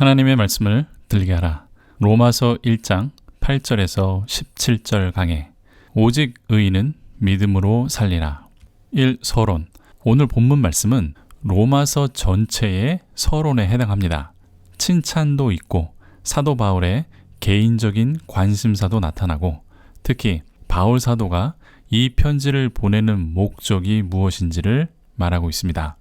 하나님의 말씀을 들게 하라. 로마서 1장 8절에서 17절 강해. 오직 의인은 믿음으로 살리라. 1. 서론. 오늘 본문 말씀은 로마서 전체의 서론에 해당합니다. 칭찬도 있고 사도 바울의 개인적인 관심사도 나타나고, 특히 바울 사도가 이 편지를 보내는 목적이 무엇인지를 말하고 있습니다.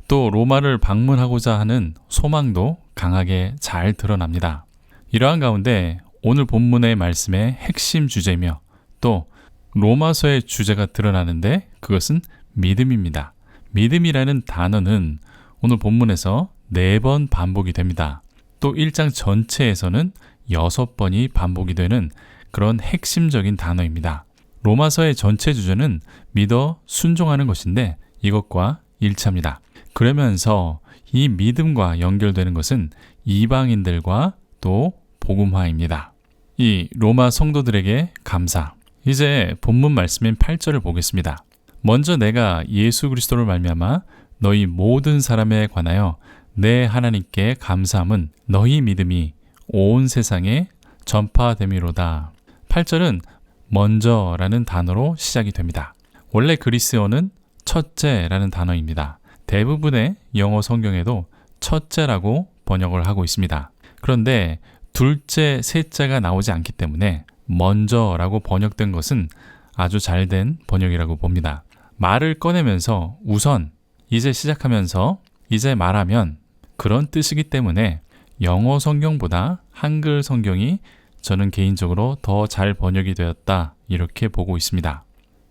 또 로마를 방문하고자 하는 소망도 강하게 잘 드러납니다. 이러한 가운데 오늘 본문의 말씀의 핵심 주제며 또 로마서의 주제가 드러나는데, 그것은 믿음입니다. 믿음이라는 단어는 오늘 본문에서 4번 반복이 됩니다. 또 1장 전체에서는 6번이 반복이 되는 그런 핵심적인 단어입니다. 로마서의 전체 주제는 믿어 순종하는 것인데 이것과 일치합니다. 그러면서 이 믿음과 연결되는 것은 이방인들과 또 복음화입니다. 이 로마 성도들에게 감사. 이제 본문 말씀인 8절을 보겠습니다. 먼저 내가 예수 그리스도를 말미암아 너희 모든 사람에 관하여 내 하나님께 감사함은 너희 믿음이 온 세상에 전파됨이로다. 8절은 먼저라는 단어로 시작이 됩니다. 원래 그리스어는 첫째라는 단어입니다. 대부분의 영어 성경에도 첫째라고 번역을 하고 있습니다. 그런데 둘째, 셋째가 나오지 않기 때문에 먼저라고 번역된 것은 아주 잘된 번역이라고 봅니다. 말을 꺼내면서 우선, 이제 시작하면서, 이제 말하면, 그런 뜻이기 때문에 영어 성경보다 한글 성경이 저는 개인적으로 더 잘 번역이 되었다, 이렇게 보고 있습니다.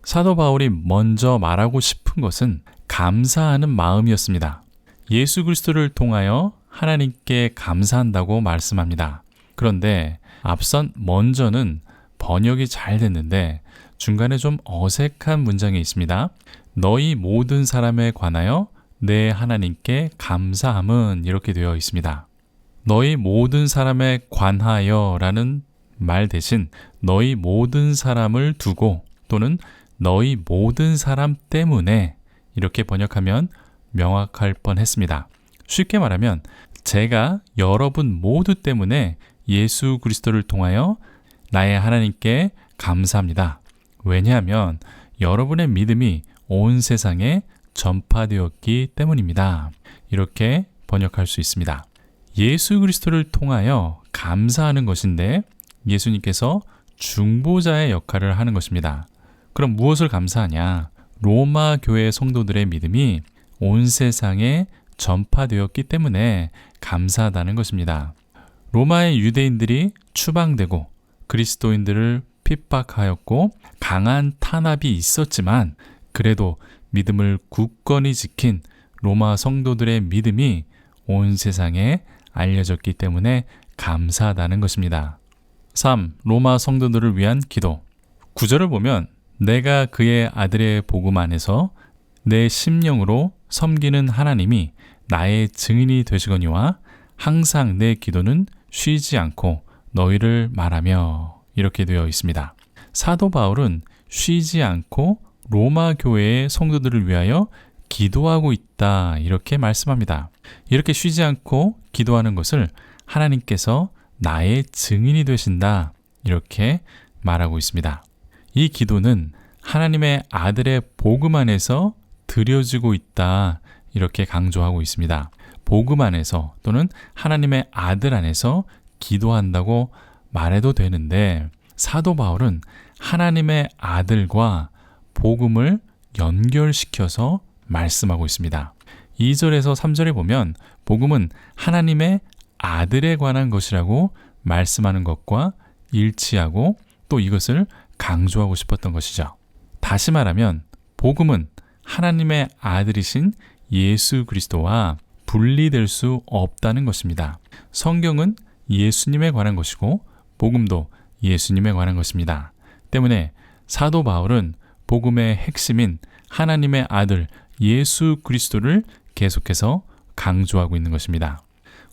사도 바울이 먼저 말하고 싶은 것은 감사하는 마음이었습니다. 예수 그리스도를 통하여 하나님께 감사한다고 말씀합니다. 그런데 앞선 먼저는 번역이 잘 됐는데 중간에 좀 어색한 문장이 있습니다. 너희 모든 사람에 관하여 내 하나님께 감사함은, 이렇게 되어 있습니다. 너희 모든 사람에 관하여 라는 말 대신 너희 모든 사람을 두고 또는 너희 모든 사람 때문에, 이렇게 번역하면 명확할 뻔했습니다. 쉽게 말하면 제가 여러분 모두 때문에 예수 그리스도를 통하여 나의 하나님께 감사합니다. 왜냐하면 여러분의 믿음이 온 세상에 전파되었기 때문입니다. 이렇게 번역할 수 있습니다. 예수 그리스도를 통하여 감사하는 것인데 예수님께서 중보자의 역할을 하는 것입니다. 그럼 무엇을 감사하냐? 로마 교회 성도들의 믿음이 온 세상에 전파되었기 때문에 감사하다는 것입니다. 로마의 유대인들이 추방되고 그리스도인들을 핍박하였고 강한 탄압이 있었지만 그래도 믿음을 굳건히 지킨 로마 성도들의 믿음이 온 세상에 알려졌기 때문에 감사하다는 것입니다. 3. 로마 성도들을 위한 기도. 9절을 보면 내가 그의 아들의 복음 안에서 내 심령으로 섬기는 하나님이 나의 증인이 되시거니와 항상 내 기도는 쉬지 않고 너희를 말하며, 이렇게 되어 있습니다. 사도 바울은 쉬지 않고 로마 교회의 성도들을 위하여 기도하고 있다, 이렇게 말씀합니다. 이렇게 쉬지 않고 기도하는 것을 하나님께서 나의 증인이 되신다, 이렇게 말하고 있습니다. 이 기도는 하나님의 아들의 복음 안에서 드려지고 있다, 이렇게 강조하고 있습니다. 복음 안에서 또는 하나님의 아들 안에서 기도한다고 말해도 되는데 사도 바울은 하나님의 아들과 복음을 연결시켜서 말씀하고 있습니다. 2절에서 3절에 보면 복음은 하나님의 아들에 관한 것이라고 말씀하는 것과 일치하고 또 이것을 강조하고 싶었던 것이죠. 다시 말하면 복음은 하나님의 아들이신 예수 그리스도와 분리될 수 없다는 것입니다. 성경은 예수님에 관한 것이고 복음도 예수님에 관한 것입니다. 때문에 사도 바울은 복음의 핵심인 하나님의 아들 예수 그리스도를 계속해서 강조하고 있는 것입니다.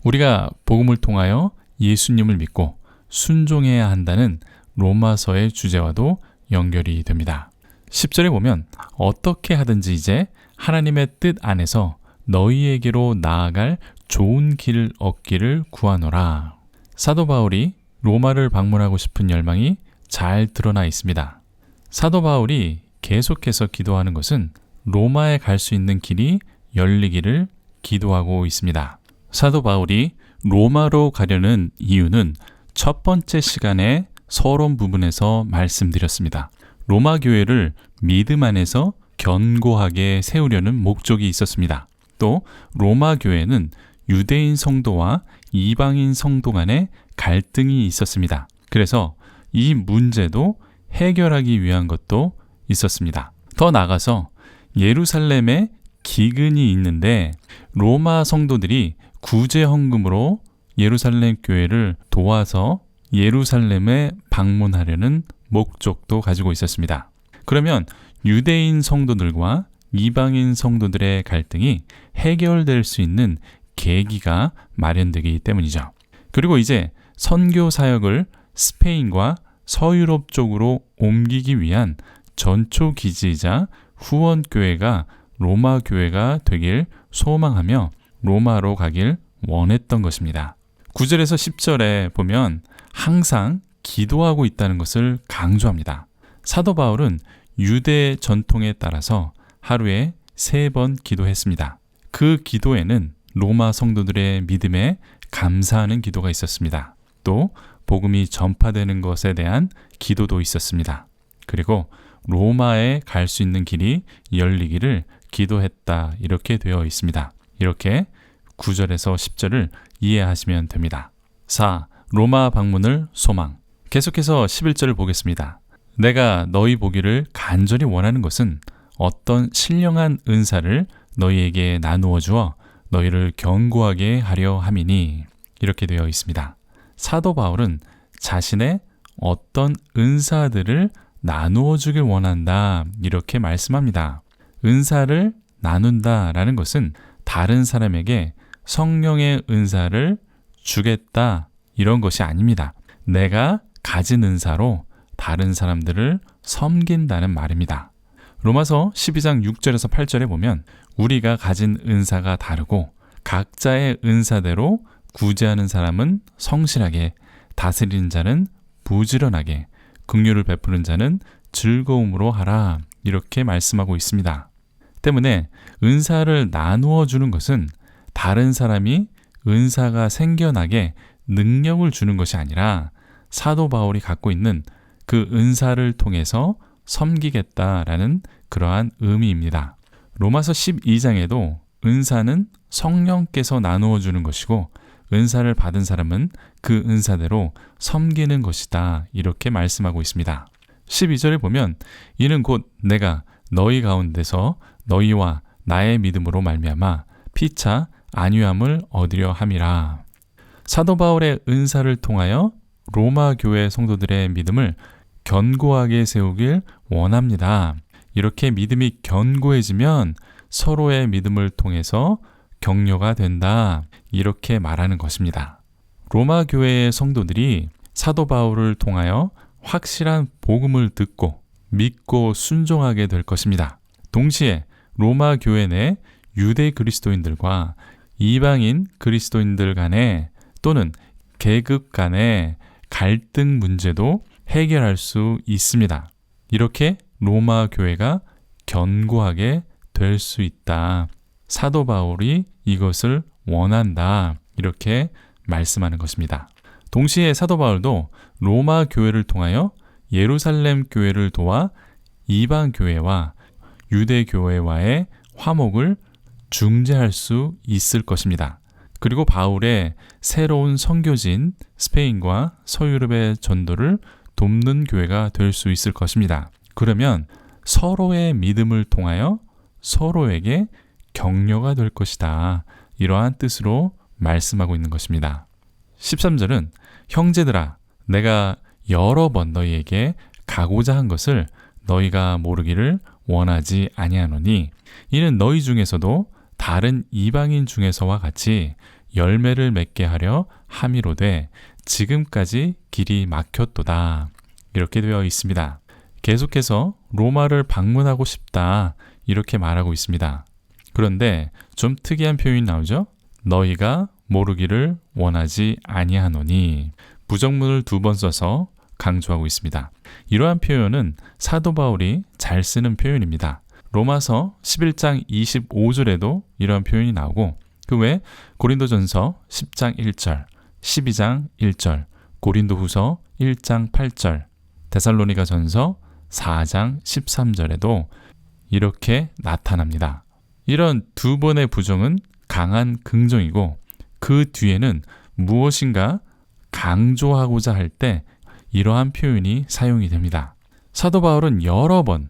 우리가 복음을 통하여 예수님을 믿고 순종해야 한다는 로마서의 주제와도 연결이 됩니다. 10절에 보면 어떻게 하든지 이제 하나님의 뜻 안에서 너희에게로 나아갈 좋은 길 얻기를 구하노라. 사도 바울이 로마를 방문하고 싶은 열망이 잘 드러나 있습니다. 사도 바울이 계속해서 기도하는 것은 로마에 갈 수 있는 길이 열리기를 기도하고 있습니다. 사도 바울이 로마로 가려는 이유는 첫 번째 시간에 서론 부분에서 말씀드렸습니다. 로마 교회를 믿음 안에서 견고하게 세우려는 목적이 있었습니다. 또 로마 교회는 유대인 성도와 이방인 성도 간의 갈등이 있었습니다. 그래서 이 문제도 해결하기 위한 것도 있었습니다. 더 나아가서 예루살렘에 기근이 있는데 로마 성도들이 구제 헌금으로 예루살렘 교회를 도와서 예루살렘에 방문하려는 목적도 가지고 있었습니다. 그러면 유대인 성도들과 이방인 성도들의 갈등이 해결될 수 있는 계기가 마련되기 때문이죠. 그리고 이제 선교 사역을 스페인과 서유럽 쪽으로 옮기기 위한 전초 기지이자 후원교회가 로마 교회가 되길 소망하며 로마로 가길 원했던 것입니다. 9절에서 10절에 보면 항상 기도하고 있다는 것을 강조합니다. 사도 바울은 유대 전통에 따라서 하루에 3번 기도했습니다. 그 기도에는 로마 성도들의 믿음에 감사하는 기도가 있었습니다. 또 복음이 전파되는 것에 대한 기도도 있었습니다. 그리고 로마에 갈 수 있는 길이 열리기를 기도했다, 이렇게 되어 있습니다. 이렇게 9절에서 10절을 이해하시면 됩니다. 4. 로마 방문을 소망. 계속해서 11절을 보겠습니다. 내가 너희 보기를 간절히 원하는 것은 어떤 신령한 은사를 너희에게 나누어 주어 너희를 견고하게 하려 함이니, 이렇게 되어 있습니다. 사도 바울은 자신의 어떤 은사들을 나누어 주길 원한다, 이렇게 말씀합니다. 은사를 나눈다라는 것은 다른 사람에게 성령의 은사를 주겠다, 이런 것이 아닙니다. 내가 가진 은사로 다른 사람들을 섬긴다는 말입니다. 로마서 12장 6절에서 8절에 보면 우리가 가진 은사가 다르고 각자의 은사대로 구제하는 사람은 성실하게, 다스리는 자는 부지런하게, 긍휼을 베푸는 자는 즐거움으로 하라, 이렇게 말씀하고 있습니다. 때문에 은사를 나누어 주는 것은 다른 사람이 은사가 생겨나게 능력을 주는 것이 아니라 사도 바울이 갖고 있는 그 은사를 통해서 섬기겠다라는 그러한 의미입니다. 로마서 12장에도 은사는 성령께서 나누어 주는 것이고 은사를 받은 사람은 그 은사대로 섬기는 것이다, 이렇게 말씀하고 있습니다. 12절에 보면 이는 곧 내가 너희 가운데서 너희와 나의 믿음으로 말미암아 피차 안위함을 얻으려 함이라. 사도 바울의 은사를 통하여 로마 교회 성도들의 믿음을 견고하게 세우길 원합니다. 이렇게 믿음이 견고해지면 서로의 믿음을 통해서 격려가 된다, 이렇게 말하는 것입니다. 로마 교회의 성도들이 사도 바울을 통하여 확실한 복음을 듣고 믿고 순종하게 될 것입니다. 동시에 로마 교회 내 유대 그리스도인들과 이방인 그리스도인들 간에 또는 계급 간의 갈등 문제도 해결할 수 있습니다. 이렇게 로마 교회가 견고하게 될 수 있다. 사도 바울이 이것을 원한다, 이렇게 말씀하는 것입니다. 동시에 사도 바울도 로마 교회를 통하여 예루살렘 교회를 도와 이방 교회와 유대 교회와의 화목을 중재할 수 있을 것입니다. 그리고 바울의 새로운 선교지인 스페인과 서유럽의 전도를 돕는 교회가 될 수 있을 것입니다. 그러면 서로의 믿음을 통하여 서로에게 격려가 될 것이다, 이러한 뜻으로 말씀하고 있는 것입니다. 13절은 형제들아, 내가 여러 번 너희에게 가고자 한 것을 너희가 모르기를 원하지 아니하노니 이는 너희 중에서도 다른 이방인 중에서와 같이 열매를 맺게 하려 함이로되 지금까지 길이 막혔도다, 이렇게 되어 있습니다. 계속해서 로마를 방문하고 싶다, 이렇게 말하고 있습니다. 그런데 좀 특이한 표현이 나오죠? 너희가 모르기를 원하지 아니하노니. 부정문을 2번 써서 강조하고 있습니다. 이러한 표현은 사도 바울이 잘 쓰는 표현입니다. 로마서 11장 25절에도 이러한 표현이 나오고 그 외 고린도전서 10장 1절, 12장 1절, 고린도후서 1장 8절, 데살로니가전서 4장 13절에도 이렇게 나타납니다. 이런 2번의 부정은 강한 긍정이고 그 뒤에는 무엇인가 강조하고자 할 때 이러한 표현이 사용이 됩니다. 사도 바울은 여러 번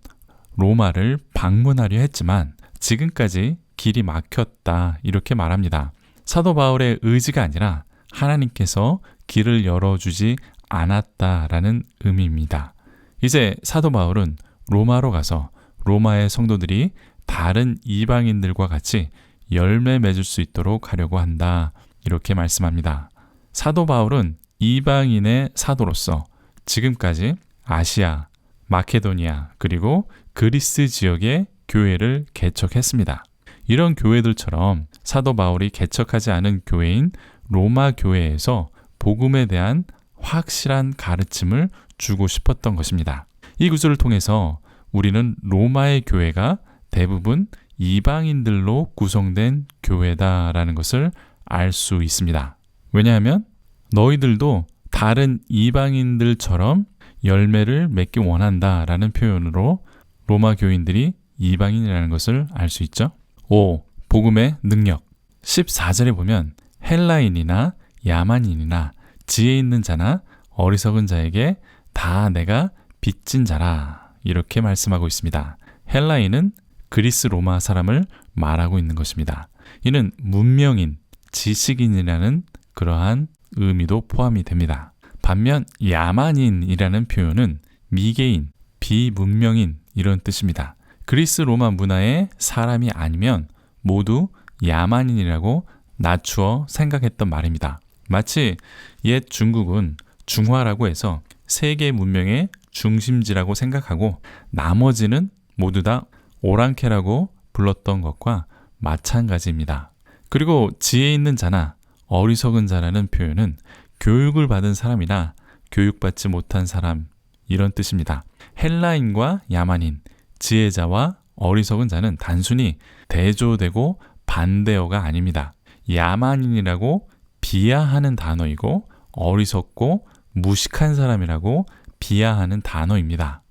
로마를 방문하려 했지만 지금까지 길이 막혔다 이렇게 말합니다. 사도 바울의 의지가 아니라 하나님께서 길을 열어주지 않았다라는 의미입니다. 이제 사도 바울은 로마로 가서 로마의 성도들이 다른 이방인들과 같이 열매 맺을 수 있도록 하려고 한다 이렇게 말씀합니다. 사도 바울은 이방인의 사도로서 지금까지 아시아, 마케도니아 그리고 그리스 지역의 교회를 개척했습니다. 이런 교회들처럼 사도 바울이 개척하지 않은 교회인 로마 교회에서 복음에 대한 확실한 가르침을 주고 싶었던 것입니다. 이 구절을 통해서 우리는 로마의 교회가 대부분 이방인들로 구성된 교회다라는 것을 알 수 있습니다. 왜냐하면 너희들도 다른 이방인들처럼 열매를 맺기 원한다라는 표현으로 로마 교인들이 이방인이라는 것을 알 수 있죠. 5. 복음의 능력. 14절에 보면 헬라인이나 야만인이나 지혜 있는 자나 어리석은 자에게 다 내가 빚진 자라 이렇게 말씀하고 있습니다. 헬라인은 그리스 로마 사람을 말하고 있는 것입니다. 이는 문명인, 지식인이라는 그러한 의미도 포함이 됩니다. 반면 야만인이라는 표현은 미개인, 비문명인 이런 뜻입니다. 그리스 로마 문화의 사람이 아니면 모두 야만인이라고 낮추어 생각했던 말입니다. 마치 옛 중국은 중화라고 해서 세계 문명의 중심지라고 생각하고 나머지는 모두 다 오랑캐라고 불렀던 것과 마찬가지입니다. 그리고 지혜 있는 자나 어리석은 자라는 표현은 교육을 받은 사람이나 교육받지 못한 사람 이런 뜻입니다. 헬라인과 야만인, 지혜자와 어리석은 자는 단순히 대조되고 반대어가 아닙니다. 야만인이라고 비하하는 단어이고 어리석고 무식한 사람이라고 비하하는 단어입니다.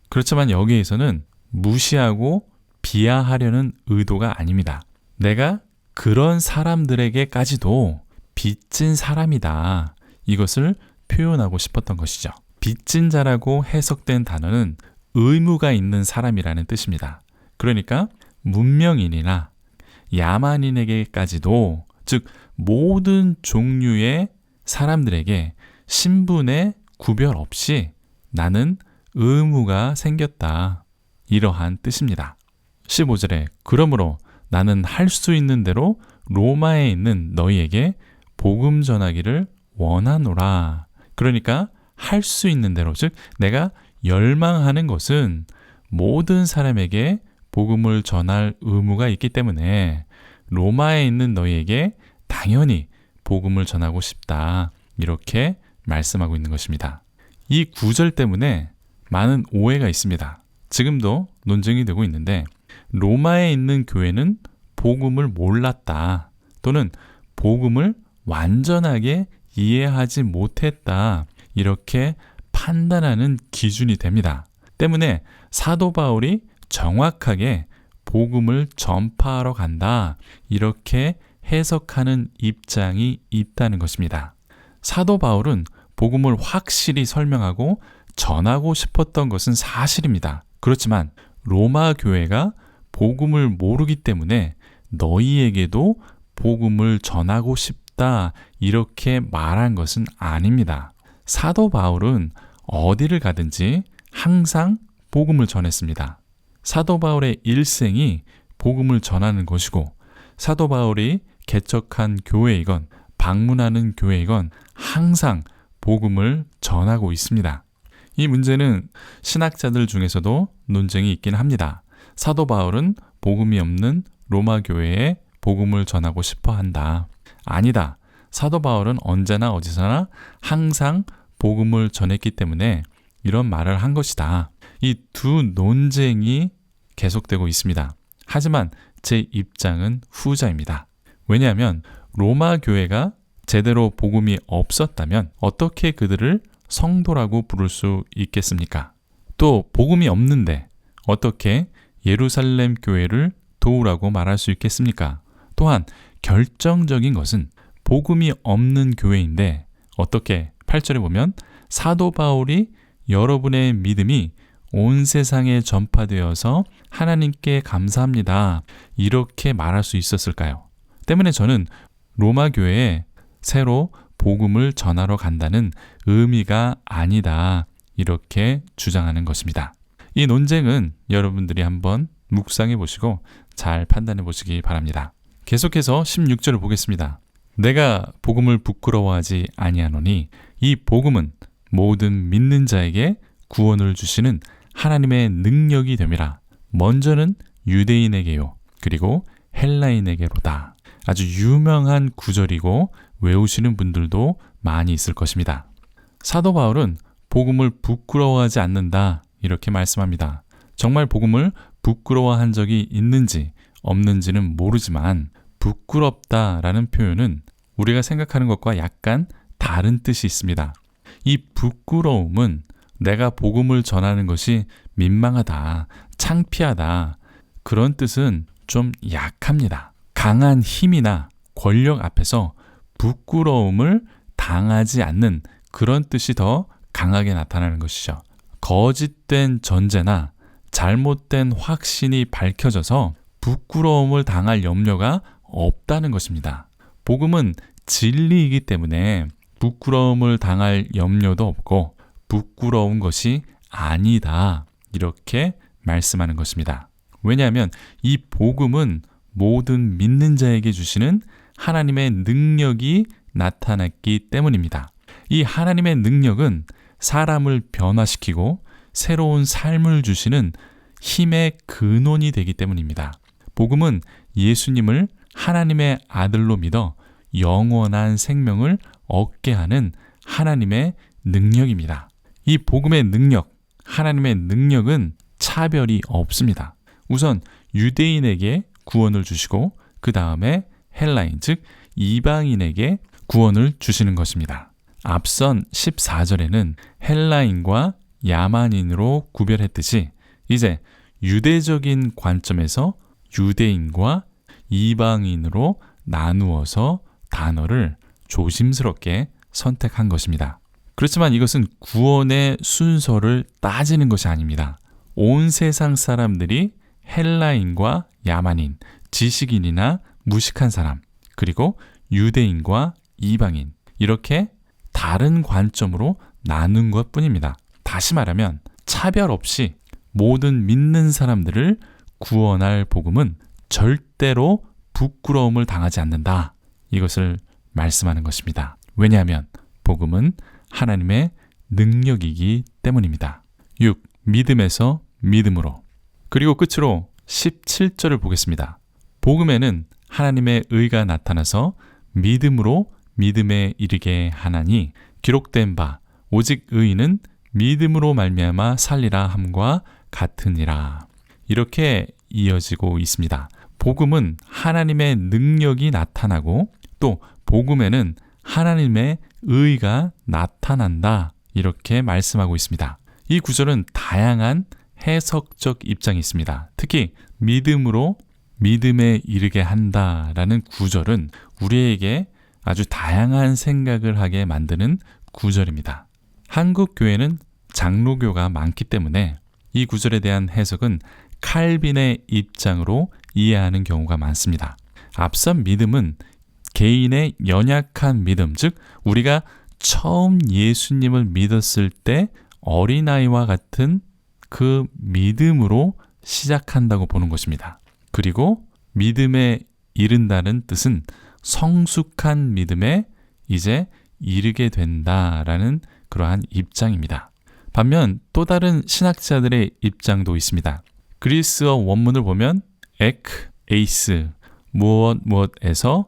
그렇지만 여기에서는 무시하고 비하하려는 의도가 아닙니다. 내가 그런 사람들에게까지도 빚진 사람이다. 이것을 표현하고 싶었던 것이죠. 빚진 자라고 해석된 단어는 의무가 있는 사람이라는 뜻입니다. 그러니까 문명인이나 야만인에게까지도, 즉 모든 종류의 사람들에게 신분의 구별 없이 나는 의무가 생겼다. 이러한 뜻입니다. 15절에 그러므로 나는 할 수 있는 대로 로마에 있는 너희에게 복음 전하기를 원하노라. 그러니까 할 수 있는 대로, 즉 내가 열망하는 것은 모든 사람에게 복음을 전할 의무가 있기 때문에 로마에 있는 너희에게 당연히 복음을 전하고 싶다. 이렇게 말씀하고 있는 것입니다. 이 구절 때문에 많은 오해가 있습니다. 지금도 논쟁이 되고 있는데 로마에 있는 교회는 복음을 몰랐다 또는 복음을 완전하게 이해하지 못했다 이렇게 판단하는 기준이 됩니다. 때문에 사도 바울이 정확하게 복음을 전파하러 간다 이렇게 해석하는 입장이 있다는 것입니다. 사도 바울은 복음을 확실히 설명하고 전하고 싶었던 것은 사실입니다. 그렇지만 로마 교회가 복음을 모르기 때문에 너희에게도 복음을 전하고 싶다 이렇게 말한 것은 아닙니다. 사도 바울은 어디를 가든지 항상 복음을 전했습니다. 사도 바울의 일생이 복음을 전하는 것이고 사도 바울이 개척한 교회이건 방문하는 교회이건 항상 복음을 전하고 있습니다. 이 문제는 신학자들 중에서도 논쟁이 있긴 합니다. 사도 바울은 복음이 없는 로마 교회에 복음을 전하고 싶어 한다. 아니다. 사도 바울은 언제나 어디서나 항상 복음을 전했기 때문에 이런 말을 한 것이다. 이 두 논쟁이 계속되고 있습니다. 하지만 제 입장은 후자입니다. 왜냐하면 로마 교회가 제대로 복음이 없었다면 어떻게 그들을 성도라고 부를 수 있겠습니까? 또 복음이 없는데 어떻게 예루살렘 교회를 도우라고 말할 수 있겠습니까? 또한 결정적인 것은 복음이 없는 교회인데 어떻게 8절에 보면 사도 바울이 여러분의 믿음이 온 세상에 전파되어서 하나님께 감사합니다. 이렇게 말할 수 있었을까요? 때문에 저는 로마 교회에 새로 복음을 전하러 간다는 의미가 아니다. 이렇게 주장하는 것입니다. 이 논쟁은 여러분들이 한번 묵상해 보시고 잘 판단해 보시기 바랍니다. 계속해서 16절을 보겠습니다. 내가 복음을 부끄러워하지 아니하노니 이 복음은 모든 믿는 자에게 구원을 주시는 하나님의 능력이 됨이라. 먼저는 유대인에게요. 그리고 헬라인에게로다. 아주 유명한 구절이고 외우시는 분들도 많이 있을 것입니다. 사도 바울은 복음을 부끄러워하지 않는다. 이렇게 말씀합니다. 정말 복음을 부끄러워한 적이 있는지 없는지는 모르지만 부끄럽다라는 표현은 우리가 생각하는 것과 약간 다른 뜻이 있습니다. 이 부끄러움은 내가 복음을 전하는 것이 민망하다, 창피하다, 그런 뜻은 좀 약합니다. 강한 힘이나 권력 앞에서 부끄러움을 당하지 않는 그런 뜻이 더 강하게 나타나는 것이죠. 거짓된 전제나 잘못된 확신이 밝혀져서 부끄러움을 당할 염려가 없다는 것입니다. 복음은 진리이기 때문에 부끄러움을 당할 염려도 없고 부끄러운 것이 아니다. 이렇게 말씀하는 것입니다. 왜냐하면 이 복음은 모든 믿는 자에게 주시는 하나님의 능력이 나타났기 때문입니다. 이 하나님의 능력은 사람을 변화시키고 새로운 삶을 주시는 힘의 근원이 되기 때문입니다. 복음은 예수님을 하나님의 아들로 믿어 영원한 생명을 얻게 하는 하나님의 능력입니다. 이 복음의 능력, 하나님의 능력은 차별이 없습니다. 우선 유대인에게 구원을 주시고 그 다음에 헬라인, 즉 이방인에게 구원을 주시는 것입니다. 앞선 14절에는 헬라인과 야만인으로 구별했듯이 이제 유대적인 관점에서 유대인과 이방인으로 나누어서 단어를 조심스럽게 선택한 것입니다. 그렇지만 이것은 구원의 순서를 따지는 것이 아닙니다. 온 세상 사람들이 헬라인과 야만인, 지식인이나 무식한 사람, 그리고 유대인과 이방인, 이렇게 다른 관점으로 나눈 것뿐입니다. 다시 말하면 차별 없이 모든 믿는 사람들을 구원할 복음은 절대로 부끄러움을 당하지 않는다. 이것을 말씀하는 것입니다. 왜냐하면 복음은 하나님의 능력이기 때문입니다. 6. 믿음에서 믿음으로. 그리고 끝으로 17절을 보겠습니다. 복음에는 하나님의 의가 나타나서 믿음으로 믿음에 이르게 하나니 기록된 바 오직 의인은 믿음으로 말미암아 살리라 함과 같으니라. 이렇게 이어지고 있습니다. 복음은 하나님의 능력이 나타나고 또 복음에는 하나님의 의가 나타난다. 이렇게 말씀하고 있습니다. 이 구절은 다양한 해석적 입장이 있습니다. 특히 믿음으로 믿음에 이르게 한다라는 구절은 우리에게 아주 다양한 생각을 하게 만드는 구절입니다. 한국 교회는 장로교가 많기 때문에 이 구절에 대한 해석은 칼빈의 입장으로 이해하는 경우가 많습니다. 앞선 믿음은 개인의 연약한 믿음, 즉 우리가 처음 예수님을 믿었을 때 어린아이와 같은 그 믿음으로 시작한다고 보는 것입니다. 그리고 믿음에 이른다는 뜻은 성숙한 믿음에 이제 이르게 된다라는 그러한 입장입니다. 반면 또 다른 신학자들의 입장도 있습니다. 그리스어 원문을 보면 에이스, 무엇에서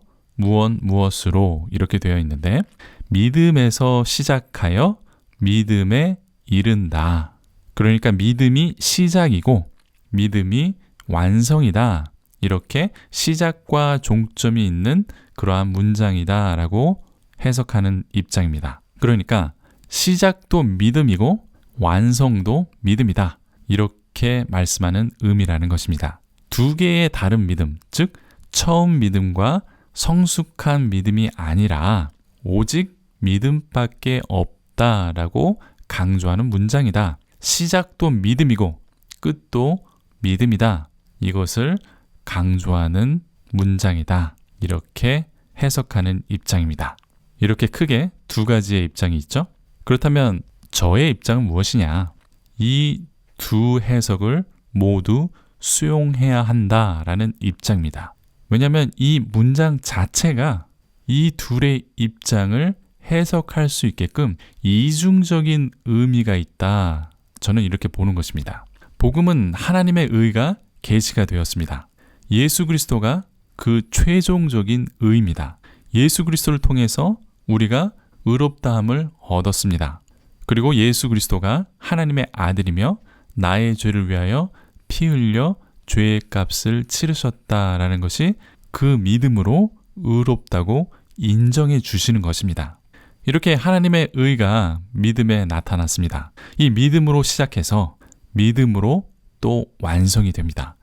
무엇으로 이렇게 되어 있는데 믿음에서 시작하여 믿음에 이른다. 그러니까 믿음이 시작이고 믿음이 완성이다. 이렇게 시작과 종점이 있는 그러한 문장이다 라고 해석하는 입장입니다. 그러니까 시작도 믿음이고 완성도 믿음이다. 이렇게 말씀하는 의미라는 것입니다. 두 개의 다른 믿음, 즉 처음 믿음과 성숙한 믿음이 아니라 오직 믿음밖에 없다라고 강조하는 문장이다. 시작도 믿음이고 끝도 믿음이다. 이것을 강조하는 문장이다. 이렇게 해석하는 입장입니다. 이렇게 크게 두 가지의 입장이 있죠. 그렇다면 저의 입장은 무엇이냐? 이 두 해석을 모두 수용해야 한다라는 입장입니다. 왜냐하면 이 문장 자체가 이 둘의 입장을 해석할 수 있게끔 이중적인 의미가 있다. 저는 이렇게 보는 것입니다. 복음은 하나님의 의가 계시가 되었습니다. 예수 그리스도가 그 최종적인 의입니다. 예수 그리스도를 통해서 우리가 의롭다함을 얻었습니다. 그리고 예수 그리스도가 하나님의 아들이며 나의 죄를 위하여 피 흘려 죄의 값을 치르셨다라는 것이 그 믿음으로 의롭다고 인정해 주시는 것입니다. 이렇게 하나님의 의가 믿음에 나타났습니다. 이 믿음으로 시작해서 믿음으로 또 완성이 됩니다.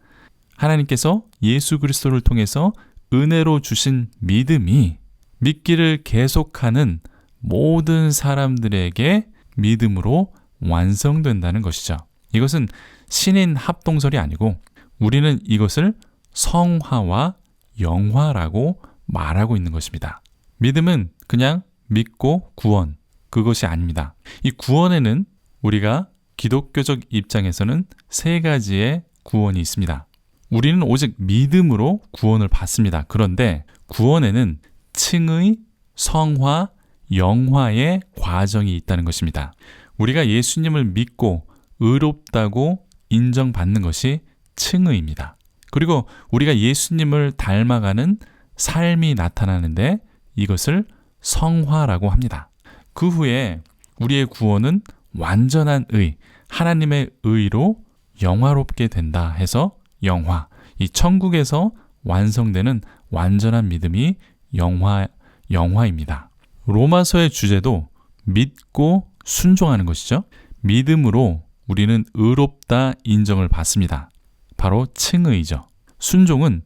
하나님께서 예수 그리스도를 통해서 은혜로 주신 믿음이 믿기를 계속하는 모든 사람들에게 믿음으로 완성된다는 것이죠. 이것은 신인 합동설이 아니고 우리는 이것을 성화와 영화라고 말하고 있는 것입니다. 믿음은 그냥 믿고 구원, 그것이 아닙니다. 이 구원에는 우리가 기독교적 입장에서는 세 가지의 구원이 있습니다. 우리는 오직 믿음으로 구원을 받습니다. 그런데 구원에는 칭의, 성화, 영화의 과정이 있다는 것입니다. 우리가 예수님을 믿고 의롭다고 인정받는 것이 칭의입니다. 그리고 우리가 예수님을 닮아가는 삶이 나타나는데 이것을 성화라고 합니다. 그 후에 우리의 구원은 완전한 의, 하나님의 의로 영화롭게 된다 해서 영화, 이 천국에서 완성되는 완전한 믿음이 영화입니다. 로마서의 주제도 믿고 순종하는 것이죠. 믿음으로 우리는 의롭다 인정을 받습니다. 바로 칭의죠. 순종은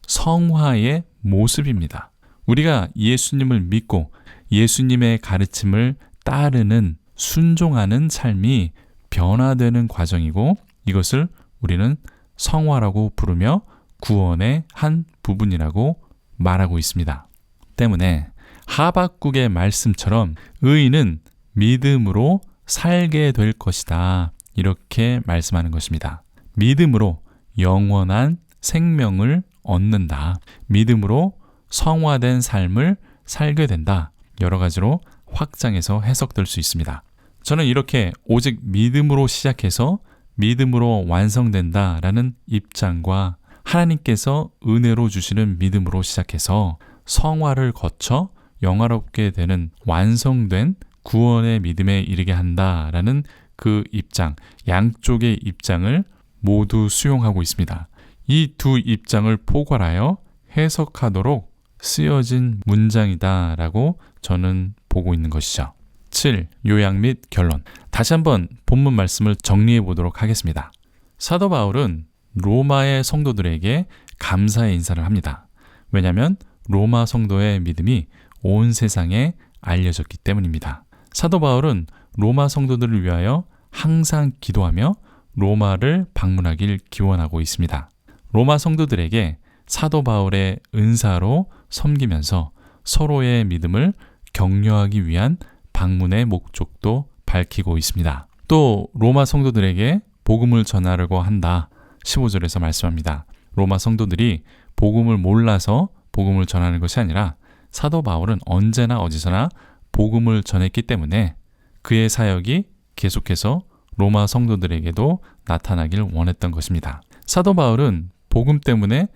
성화의 모습입니다. 우리가 예수님을 믿고 예수님의 가르침을 따르는 순종하는 삶이 변화되는 과정이고 이것을 우리는 성화라고 부르며 구원의 한 부분이라고 말하고 있습니다. 때문에 하박국의 말씀처럼 의인은 믿음으로 살게 될 것이다. 이렇게 말씀하는 것입니다. 믿음으로 영원한 생명을 얻는다. 믿음으로 성화된 삶을 살게 된다. 여러 가지로 확장해서 해석될 수 있습니다. 저는 이렇게 오직 믿음으로 시작해서 믿음으로 완성된다라는 입장과 하나님께서 은혜로 주시는 믿음으로 시작해서 성화를 거쳐 영화롭게 되는 완성된 구원의 믿음에 이르게 한다라는 그 입장, 양쪽의 입장을 모두 수용하고 있습니다. 이 두 입장을 포괄하여 해석하도록 쓰여진 문장이다라고 저는 보고 있는 것이죠. 7. 요약 및 결론. 다시 한번 본문 말씀을 정리해 보도록 하겠습니다. 사도 바울은 로마의 성도들에게 감사의 인사를 합니다. 왜냐하면 로마 성도의 믿음이 온 세상에 알려졌기 때문입니다. 사도 바울은 로마 성도들을 위하여 항상 기도하며 로마를 방문하길 기원하고 있습니다. 로마 성도들에게 사도 바울의 은사로 섬기면서 서로의 믿음을 격려하기 위한 방문의 목적도 밝히고 있습니다. 또 로마 성도들에게 복음을 전하려고 한다. 15절에서 말씀합니다. 로마 성도들이 복음을 몰라서 복음을 전하는 것이 아니라 사도 바울은 언제나 어디서나 복음을 전했기 때문에 그의 사역이 계속해서 로마 성도들에게도 나타나길 원했던 것입니다. 사도 바울은 복음 때문에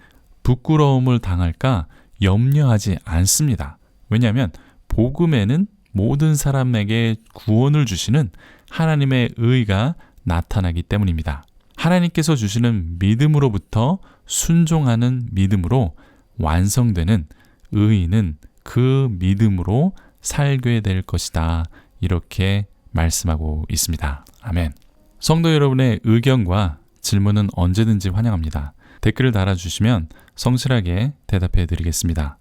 부끄러움을 당할까 염려하지 않습니다. 왜냐하면 복음에는 모든 사람에게 구원을 주시는 하나님의 의가 나타나기 때문입니다. 하나님께서 주시는 믿음으로부터 순종하는 믿음으로 완성되는 의인은 그 믿음으로 살게 될 것이다. 이렇게 말씀하고 있습니다. 아멘. 성도 여러분의 의견과 질문은 언제든지 환영합니다. 댓글을 달아주시면 성실하게 대답해 드리겠습니다.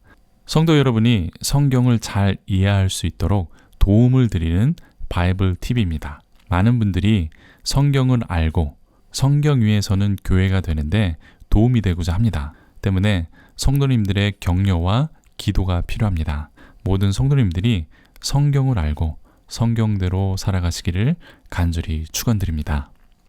성도 여러분이 성경을 잘 이해할 수 있도록 도움을 드리는 바이블 TV입니다. 많은 분들이 성경을 알고 성경 위에서는 교회가 되는데 도움이 되고자 합니다. 때문에 성도님들의 격려와 기도가 필요합니다. 모든 성도님들이 성경을 알고 성경대로 살아가시기를 간절히 축원드립니다.